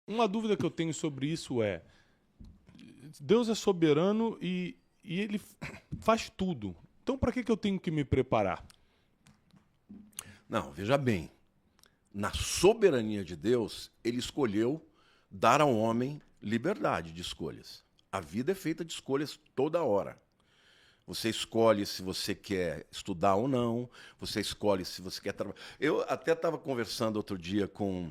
Uma dúvida que eu tenho sobre isso é: Deus é soberano e ele faz tudo. Então, para que eu tenho que me preparar? Não, veja bem. Na soberania de Deus, ele escolheu dar ao homem liberdade de escolhas. A vida é feita de escolhas toda hora. Você escolhe se você quer estudar ou não, você escolhe se você quer trabalhar. Eu até estava conversando outro dia com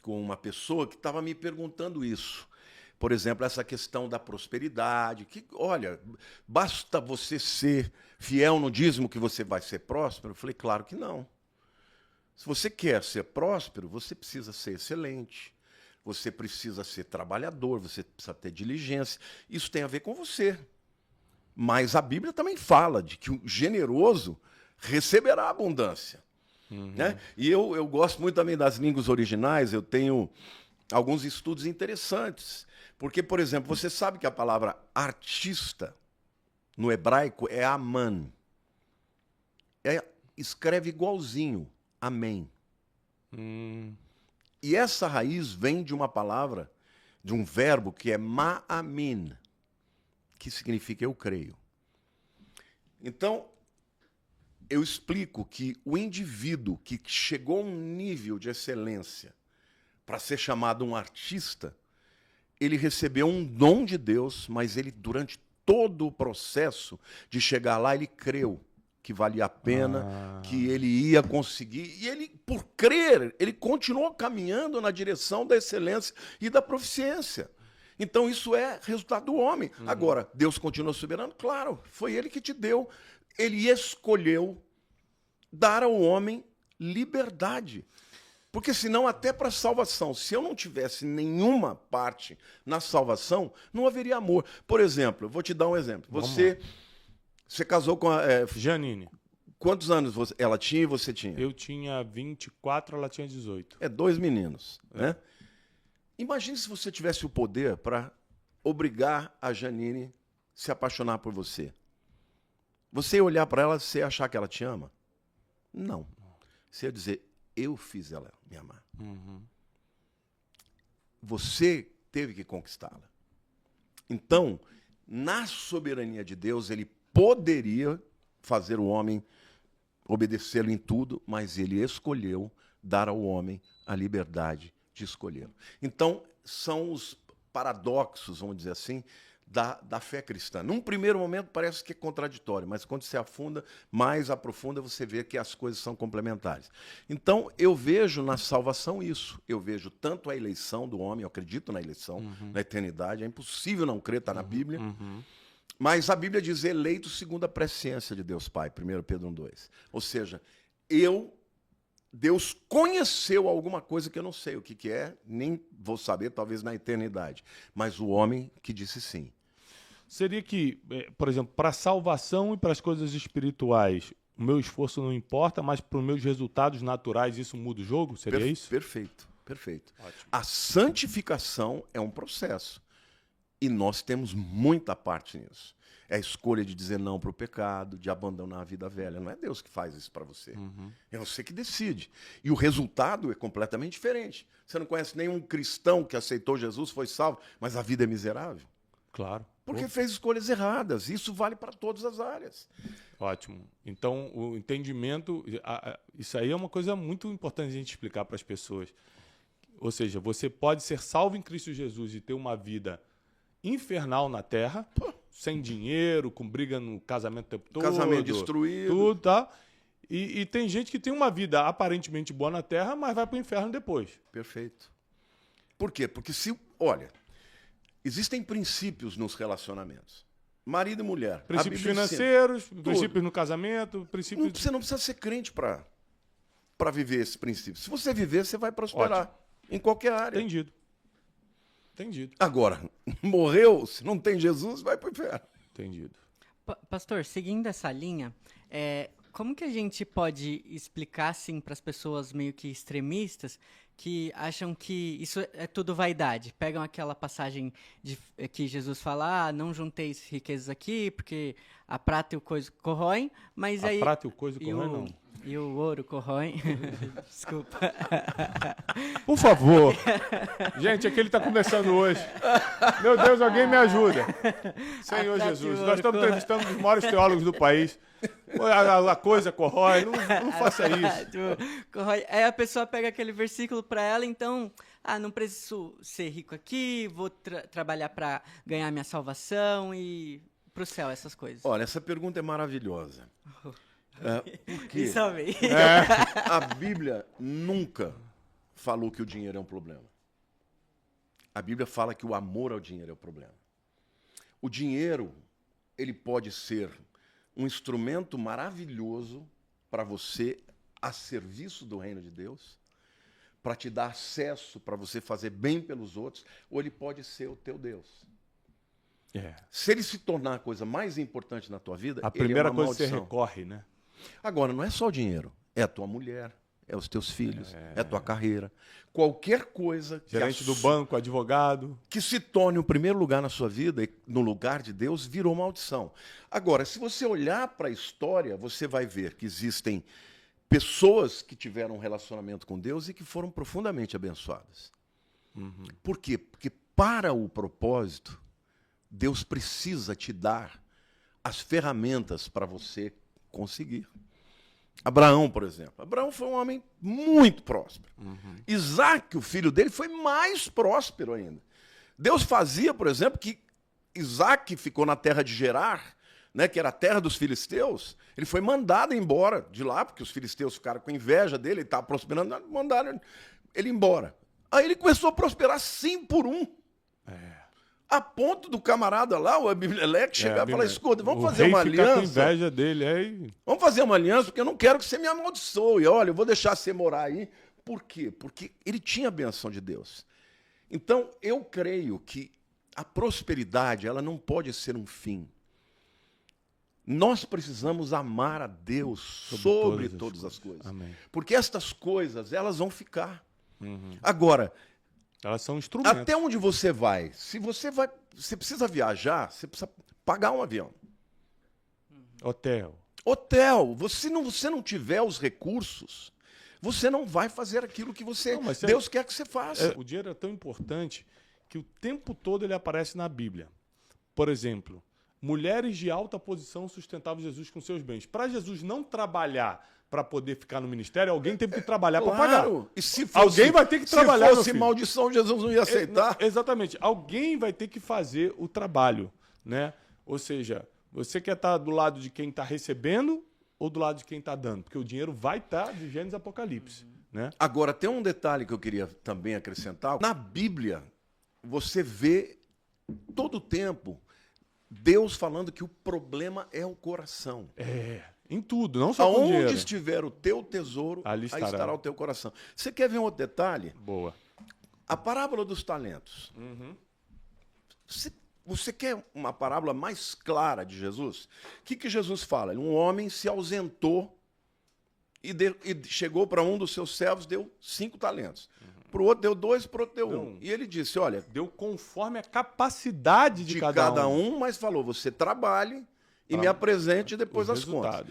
uma pessoa que estava me perguntando isso. Por exemplo, essa questão da prosperidade, que, olha, basta você ser fiel no dízimo que você vai ser próspero? Eu falei, claro que não. Se você quer ser próspero, você precisa ser excelente, você precisa ser trabalhador, você precisa ter diligência. Isso tem a ver com você. Mas a Bíblia também fala de que o generoso receberá abundância. Né? E eu gosto muito também das línguas originais, eu tenho alguns estudos interessantes. Porque, por exemplo, você sabe que a palavra artista no hebraico é aman. Escreve igualzinho, amém. E essa raiz vem de uma palavra, de um verbo que é ma'amin, que significa eu creio. Então, eu explico que o indivíduo que chegou a um nível de excelência para ser chamado um artista, ele recebeu um dom de Deus, mas ele, durante todo o processo de chegar lá, ele creu que valia a pena, que ele ia conseguir. E ele, por crer, ele continuou caminhando na direção da excelência e da proficiência. Então, isso é resultado do homem. Agora, Deus continua soberano? Claro, foi ele que te deu. Ele escolheu dar ao homem liberdade. Porque senão, até para a salvação, se eu não tivesse nenhuma parte na salvação, não haveria amor. Por exemplo, eu vou te dar um exemplo. Você casou com a... Janine, quantos anos ela tinha e você tinha? eu tinha 24, ela tinha 18. 2 meninos, né? Imagine se você tivesse o poder para obrigar a Janine a se apaixonar por você. Você ia olhar para ela e você ia achar que ela te ama? Não. Você ia dizer, eu fiz ela me amar. Você teve que conquistá-la. Então, na soberania de Deus, ele poderia fazer o homem obedecê-lo em tudo, mas ele escolheu dar ao homem a liberdade de escolhê-lo. Então, são os paradoxos, vamos dizer assim, da fé cristã. Num primeiro momento parece que é contraditório, mas quando se afunda, mais aprofunda, você vê que as coisas são complementares. Então, eu vejo na salvação isso. Eu vejo tanto a eleição do homem, eu acredito na eleição, na eternidade, é impossível não crer, está na Bíblia. Mas a Bíblia diz eleito segundo a presciência de Deus Pai, 1 Pedro 1:2. Ou seja, Deus conheceu alguma coisa que eu não sei o que é, nem vou saber, talvez na eternidade. Mas o homem que disse sim. Seria que, por exemplo, para a salvação e para as coisas espirituais, o meu esforço não importa, mas para os meus resultados naturais isso muda o jogo? Seria isso? Perfeito, perfeito. Ótimo. A santificação é um processo. E nós temos muita parte nisso. É a escolha de dizer não para o pecado, de abandonar a vida velha. Não é Deus que faz isso para você. É você que decide. E o resultado é completamente diferente. Você não conhece nenhum cristão que aceitou Jesus, foi salvo, mas a vida é miserável. Claro. Porque fez escolhas erradas. Isso vale para todas as áreas. Ótimo. Então, o entendimento... Isso aí é uma coisa muito importante a gente explicar para as pessoas. Ou seja, você pode ser salvo em Cristo Jesus e ter uma vida infernal na Terra, sem dinheiro, com briga no casamento o tempo todo. Casamento destruído. Tudo, tá? E tem gente que tem uma vida aparentemente boa na Terra, mas vai para o inferno depois. Perfeito. Por quê? Porque olha, existem princípios nos relacionamentos. Marido e mulher. Princípios financeiros, princípios no casamento, princípios... Você não precisa ser crente para viver esse princípio. Se você viver, você vai prosperar. Ótimo. Em qualquer área. Entendido. Agora, morreu, se não tem Jesus, vai para o inferno. Entendido. Pastor, seguindo essa linha, como que a gente pode explicar assim para as pessoas meio que extremistas que acham que isso é tudo vaidade? Pegam aquela passagem que Jesus fala, não junteis riquezas aqui, porque a prata e o coisa corroem, mas A aí... prata e o coisa corroem, não. E o ouro corrói. Desculpa. Por favor. Gente, aqui ele está começando hoje. Meu Deus, alguém me ajuda. Senhor Jesus, nós estamos entrevistando um dos maiores teólogos do país. A coisa corrói, não faça isso. Corrói. Aí a pessoa pega aquele versículo para ela, então, não preciso ser rico aqui, vou trabalhar para ganhar minha salvação e pro céu, essas coisas. Olha, essa pergunta é maravilhosa. Por quê? Isso amei. A Bíblia nunca falou que o dinheiro é um problema. A Bíblia fala que o amor ao dinheiro é o problema. O dinheiro, ele pode ser um instrumento maravilhoso para você a serviço do reino de Deus, para te dar acesso, para você fazer bem pelos outros, ou ele pode ser o teu Deus. Se ele se tornar a coisa mais importante na tua vida, a primeira ele é uma coisa que maldição. você recorre, né? Agora, não é só o dinheiro, é a tua mulher, é os teus filhos, é a tua carreira. Qualquer coisa gerente do banco, advogado, que se torne o primeiro lugar na sua vida, e no lugar de Deus, virou maldição. Agora, se você olhar para a história, você vai ver que existem pessoas que tiveram um relacionamento com Deus e que foram profundamente abençoadas. Por quê? Porque para o propósito, Deus precisa te dar as ferramentas para você conseguir. Abraão, por exemplo. Abraão foi um homem muito próspero. Isaac, o filho dele, foi mais próspero ainda. Deus fazia, por exemplo, que Isaac ficou na terra de Gerar, né, que era a terra dos filisteus. Ele foi mandado embora de lá, porque os filisteus ficaram com inveja dele, ele estava prosperando, mandaram ele embora. Aí ele começou a prosperar 100 por 1. A ponto do camarada lá, o Abimeleque, chegar e falar, escuta, vamos fazer uma aliança. Com inveja dele, aí. Vamos fazer uma aliança, porque eu não quero que você me amaldiçoe. Olha, eu vou deixar você morar aí. Por quê? Porque ele tinha a benção de Deus. Então, eu creio que a prosperidade, ela não pode ser um fim. Nós precisamos amar a Deus sobre todas as coisas. Amém. Porque estas coisas, elas vão ficar. Agora, elas são instrumentos. Até onde você vai? Se você vai, você precisa viajar, você precisa pagar um avião. Hotel. Se você não tiver os recursos, você não vai fazer aquilo que Deus quer que você faça. O dinheiro é tão importante que o tempo todo ele aparece na Bíblia. Por exemplo, mulheres de alta posição sustentavam Jesus com seus bens. Para Jesus não trabalhar para poder ficar no ministério, alguém teve que trabalhar para pagar. E se fosse, alguém vai ter que trabalhar. Se fosse maldição, Jesus não ia aceitar. Exatamente. Alguém vai ter que fazer o trabalho, né? Ou seja, você quer estar do lado de quem está recebendo ou do lado de quem está dando? Porque o dinheiro vai estar de Gênesis e Apocalipse, né? Agora, tem um detalhe que eu queria também acrescentar. Na Bíblia, você vê todo o tempo Deus falando que o problema é o coração. Em tudo, não só com dinheiro. Aonde estiver o teu tesouro, aí estará o teu coração. Você quer ver um outro detalhe? Boa. A parábola dos talentos. Você quer uma parábola mais clara de Jesus? O que Jesus fala? Um homem se ausentou e chegou para um dos seus servos, deu 5 talentos. Para o outro deu 2, para o outro deu 1. E ele disse, olha... Deu conforme a capacidade de cada um. Mas falou, você trabalhe e me apresente depois as contas.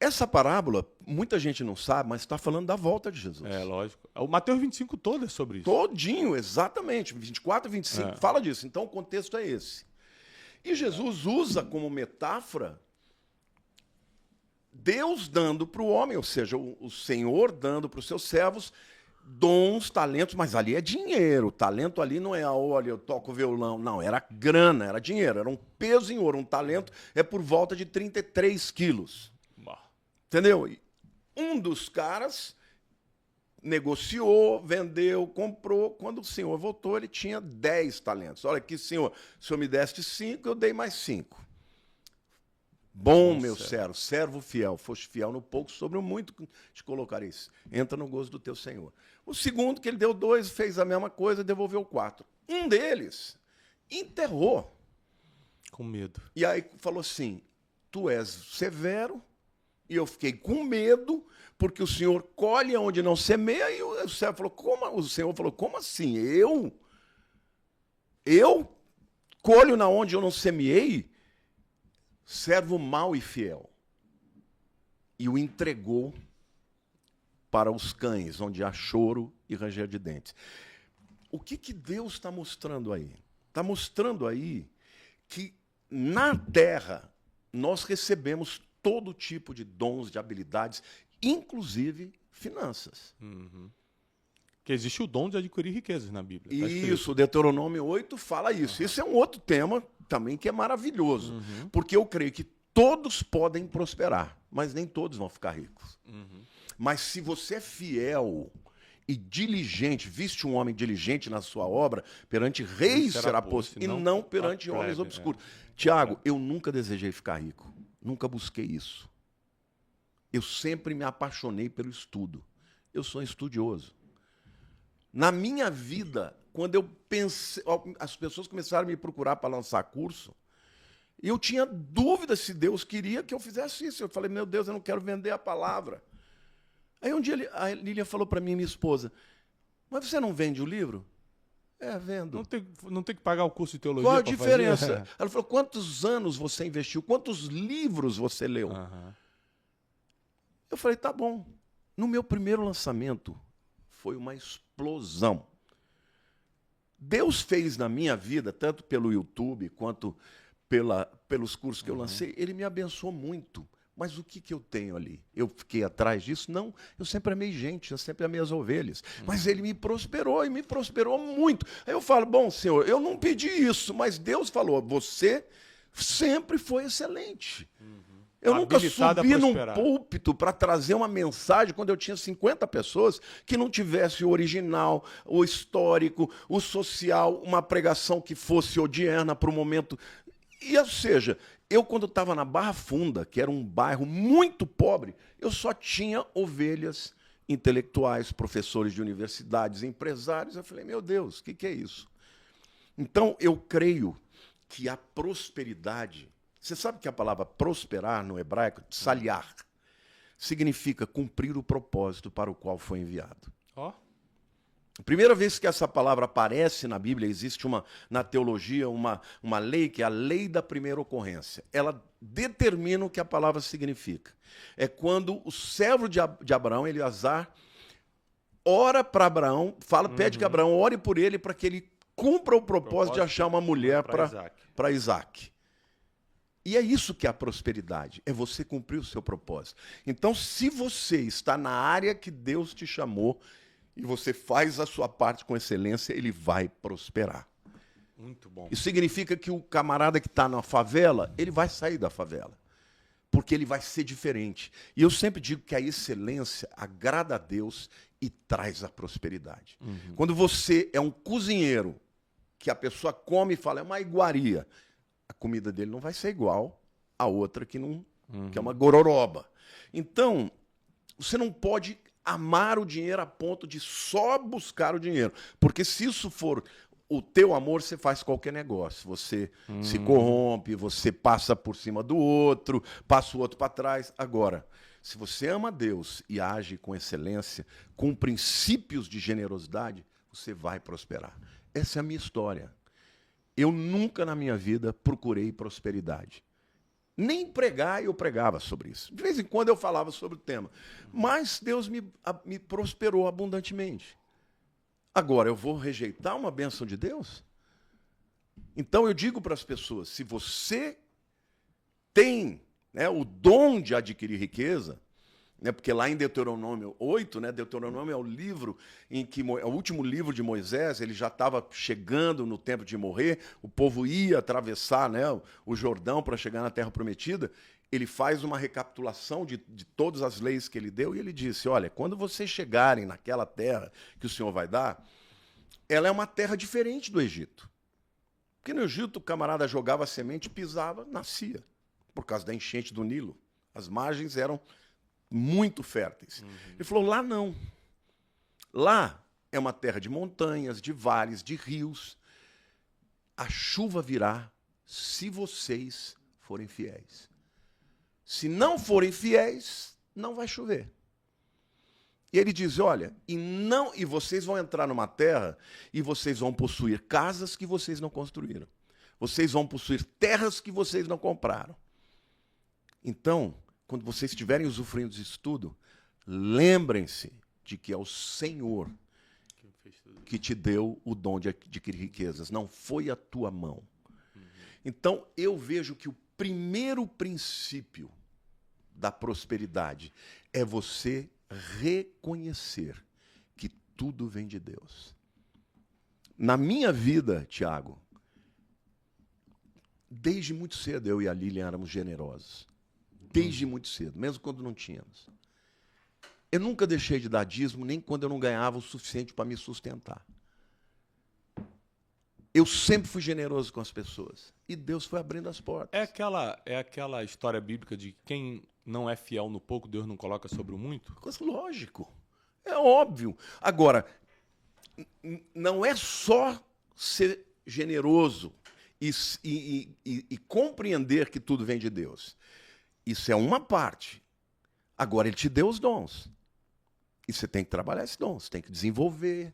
Essa parábola, muita gente não sabe, mas está falando da volta de Jesus. Lógico. O Mateus 25 todo é sobre isso. Todinho, exatamente. 24 e 25 fala disso. Então, o contexto é esse. E Jesus usa como metáfora Deus dando para o homem, ou seja, o Senhor dando para os seus servos dons, talentos, mas ali é dinheiro. O talento ali não é, olha, eu toco violão. Não, era grana, era dinheiro, era um peso em ouro. Um talento é por volta de 33 quilos. Entendeu? Um dos caras negociou, vendeu, comprou. Quando o senhor voltou, ele tinha 10 talentos. Olha aqui, senhor, o senhor me deste 5, eu dei mais 5. Bom, meu servo fiel, foste fiel no pouco, sobre o muito te colocarei isso. Entra no gozo do teu Senhor. O segundo, que ele deu 2, fez a mesma coisa, devolveu 4. Um deles enterrou. Com medo. E aí falou assim, tu és severo, e eu fiquei com medo, porque o Senhor colhe onde não semeia, e o Senhor falou, como assim? Eu colho na onde eu não semeei? Servo mau e fiel. e o entregou para os cães, onde há choro e ranger de dentes. O que Deus está mostrando aí? Está mostrando aí que na terra nós recebemos todo tipo de dons, de habilidades, inclusive finanças. Que existe o dom de adquirir riquezas na Bíblia. Tá escrito. Isso, Deuteronômio 8 fala isso. Esse é um outro tema também que é maravilhoso, porque eu creio que todos podem prosperar, mas nem todos vão ficar ricos. Mas se você é fiel e diligente, viste um homem diligente na sua obra, perante reis será posto, e não perante homens obscuros. Tiago, eu nunca desejei ficar rico, nunca busquei isso. Eu sempre me apaixonei pelo estudo. Eu sou um estudioso. Na minha vida, quando eu pensei, as pessoas começaram a me procurar para lançar curso, eu tinha dúvida se Deus queria que eu fizesse isso. Eu falei, meu Deus, eu não quero vender a palavra. Aí um dia a Lília falou para mim, minha esposa, mas você não vende o livro? É, vendo. Não tem que pagar o curso de teologia. Qual a diferença? Ela falou, quantos anos você investiu? Quantos livros você leu? Eu falei, tá bom. No meu primeiro lançamento, foi uma explosão. Deus fez na minha vida, tanto pelo YouTube quanto pelos cursos que eu lancei, Ele me abençoou muito. Mas o que eu tenho ali? Eu fiquei atrás disso? Não, eu sempre amei gente, eu sempre amei as ovelhas. Mas Ele me prosperou, e me prosperou muito. Aí eu falo, bom, Senhor, eu não pedi isso, mas Deus falou, você sempre foi excelente. Eu nunca subi num púlpito para trazer uma mensagem quando eu tinha 50 pessoas que não tivesse o original, o histórico, o social, uma pregação que fosse odierna para o momento. E, ou seja, eu quando estava na Barra Funda, que era um bairro muito pobre, eu só tinha ovelhas intelectuais, professores de universidades, empresários. Eu falei, meu Deus, o que é isso? Então, eu creio que a prosperidade... Você sabe que a palavra prosperar no hebraico, tsaliar, significa cumprir o propósito para o qual foi enviado. A primeira vez que essa palavra aparece na Bíblia, existe na teologia uma lei, que é a lei da primeira ocorrência. Ela determina o que a palavra significa. É quando o servo de Abraão, Eleazar, ora para Abraão, pede que Abraão ore por ele para que ele cumpra o propósito de achar uma mulher para Isaac. E é isso que é a prosperidade, é você cumprir o seu propósito. Então, se você está na área que Deus te chamou e você faz a sua parte com excelência, Ele vai prosperar. Muito bom. Isso significa que o camarada que está na favela, ele vai sair da favela, porque ele vai ser diferente. E eu sempre digo que a excelência agrada a Deus e traz a prosperidade. Quando você é um cozinheiro, que a pessoa come e fala, é uma iguaria, a comida dele não vai ser igual a outra que é uma gororoba. Então, você não pode amar o dinheiro a ponto de só buscar o dinheiro. Porque se isso for o teu amor, você faz qualquer negócio. Você se corrompe, você passa por cima do outro, passa o outro para trás. Agora, se você ama Deus e age com excelência, com princípios de generosidade, você vai prosperar. Essa é a minha história. Eu nunca na minha vida procurei prosperidade. Nem pregar eu pregava sobre isso. De vez em quando eu falava sobre o tema. Mas Deus me prosperou abundantemente. Agora, eu vou rejeitar uma bênção de Deus? Então eu digo para as pessoas, se você tem, né, o dom de adquirir riqueza, né, porque lá em Deuteronômio 8, né, Deuteronômio é o livro em que é o último livro de Moisés, ele já estava chegando no tempo de morrer, o povo ia atravessar, né, o Jordão para chegar na Terra Prometida. Ele faz uma recapitulação de todas as leis que ele deu e ele disse, olha, quando vocês chegarem naquela terra que o Senhor vai dar, ela é uma terra diferente do Egito. Porque no Egito o camarada jogava a semente, pisava, nascia, por causa da enchente do Nilo. As margens eram muito férteis. Ele falou, lá não. Lá é uma terra de montanhas, de vales, de rios. A chuva virá se vocês forem fiéis. Se não forem fiéis, não vai chover. E ele diz, olha, e vocês vão entrar numa terra e vocês vão possuir casas que vocês não construíram. Vocês vão possuir terras que vocês não compraram. Então, quando vocês estiverem usufruindo disso tudo, lembrem-se de que é o Senhor que te deu o dom de adquirir riquezas, não foi a tua mão. Então, eu vejo que o primeiro princípio da prosperidade é você reconhecer que tudo vem de Deus. Na minha vida, Tiago, desde muito cedo eu e a Lilian éramos generosos. Desde muito cedo, mesmo quando não tínhamos. Eu nunca deixei de dar dízimo, nem quando eu não ganhava o suficiente para me sustentar. Eu sempre fui generoso com as pessoas. E Deus foi abrindo as portas. É aquela história bíblica de quem não é fiel no pouco, Deus não coloca sobre o muito? Lógico. É óbvio. Agora, não é só ser generoso e compreender que tudo vem de Deus. Isso é uma parte. Agora, Ele te deu os dons. E você tem que trabalhar esses dons, tem que desenvolver.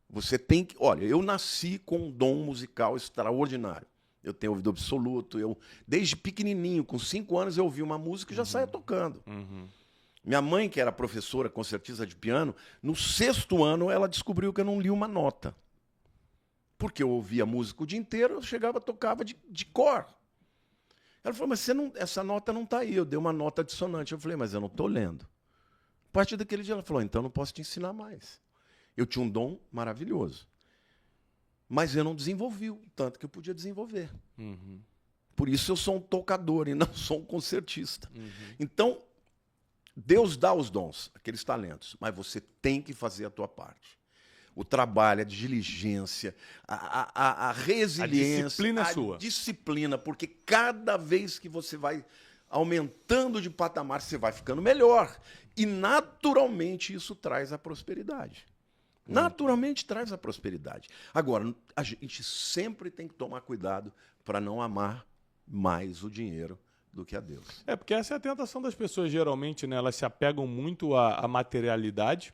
Você tem que... Olha, eu nasci com um dom musical extraordinário. Eu tenho ouvido absoluto. Desde pequenininho, com 5 anos, eu ouvi uma música e já saía tocando. Minha mãe, que era professora, concertista de piano, no 6º ano, ela descobriu que eu não li uma nota. Porque eu ouvia música o dia inteiro, eu chegava, tocava de cor. Ela falou, mas essa nota não está aí. Eu dei uma nota dissonante. Eu falei, mas eu não estou lendo. A partir daquele dia, ela falou, então eu não posso te ensinar mais. Eu tinha um dom maravilhoso. Mas eu não desenvolvi o tanto que eu podia desenvolver. Por isso eu sou um tocador e não sou um concertista. Então, Deus dá os dons, aqueles talentos, mas você tem que fazer a tua parte. O trabalho, a diligência, a resiliência. A disciplina é sua. A disciplina, porque cada vez que você vai aumentando de patamar, você vai ficando melhor. E naturalmente isso traz a prosperidade. Naturalmente traz a prosperidade. Agora, a gente sempre tem que tomar cuidado para não amar mais o dinheiro do que a Deus. Porque essa é a tentação das pessoas, geralmente, né? Elas se apegam muito à materialidade,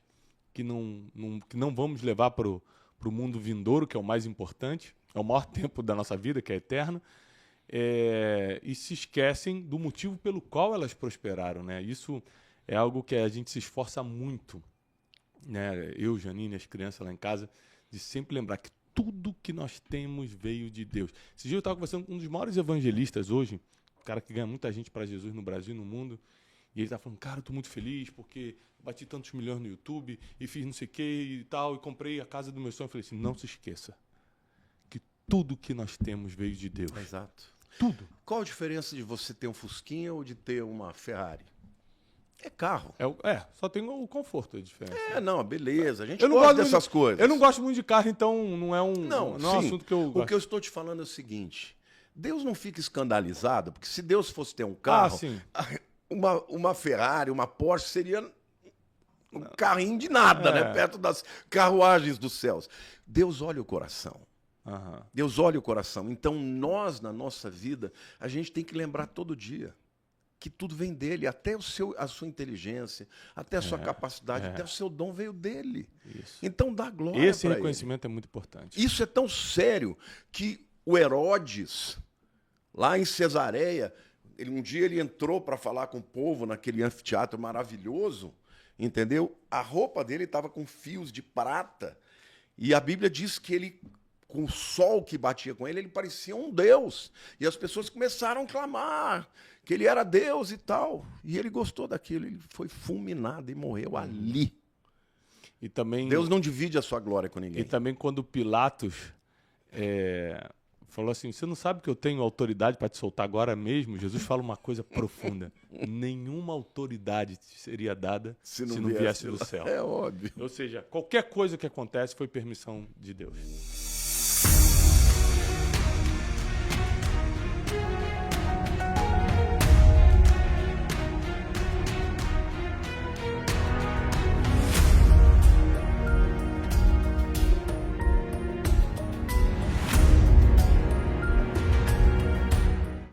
que não vamos levar para o mundo vindouro, que é o mais importante, é o maior tempo da nossa vida, que é eterno, e se esquecem do motivo pelo qual elas prosperaram, né? Isso é algo que a gente se esforça muito, né? Eu, Janine, as crianças lá em casa, de sempre lembrar que tudo que nós temos veio de Deus. Esse dia eu estava conversando com um dos maiores evangelistas hoje, um cara que ganha muita gente para Jesus no Brasil e no mundo, e ele estava falando, cara, eu estou muito feliz porque bati tantos milhões no YouTube e fiz não sei o que e tal, e comprei a casa do meu sonho. Eu falei assim, não se esqueça que tudo que nós temos veio de Deus. Exato. Tudo. Qual a diferença de você ter um Fusquinha ou de ter uma Ferrari? É carro. Só tem o conforto, a diferença. Não, beleza. A gente gosta dessas coisas. Eu não gosto muito de carro, então não é um assunto que eu gosto. O que eu estou te falando é o seguinte, Deus não fica escandalizado, porque se Deus fosse ter um carro, uma Ferrari, uma Porsche seria um carrinho de nada, né? Perto das carruagens dos céus. Deus olha o coração. Deus olha o coração. Então nós, na nossa vida, a gente tem que lembrar todo dia que tudo vem dele, até a sua inteligência, até a sua capacidade, até o seu dom veio dele. Isso. Então dá glória para ele. Esse reconhecimento é muito importante. Isso é tão sério que o Herodes, lá em Cesareia, um dia ele entrou para falar com o povo naquele anfiteatro maravilhoso, entendeu? A roupa dele estava com fios de prata, e a Bíblia diz que ele, com o sol que batia com ele parecia um deus. E as pessoas começaram a clamar que ele era Deus e tal. E ele gostou daquilo, ele foi fulminado e morreu ali. E também, Deus não divide a sua glória com ninguém. E também quando Pilatos falou assim, você não sabe que eu tenho autoridade para te soltar agora mesmo? Jesus fala uma coisa profunda. Nenhuma autoridade seria dada se não viesse do céu. É óbvio. Ou seja, qualquer coisa que acontece foi permissão de Deus.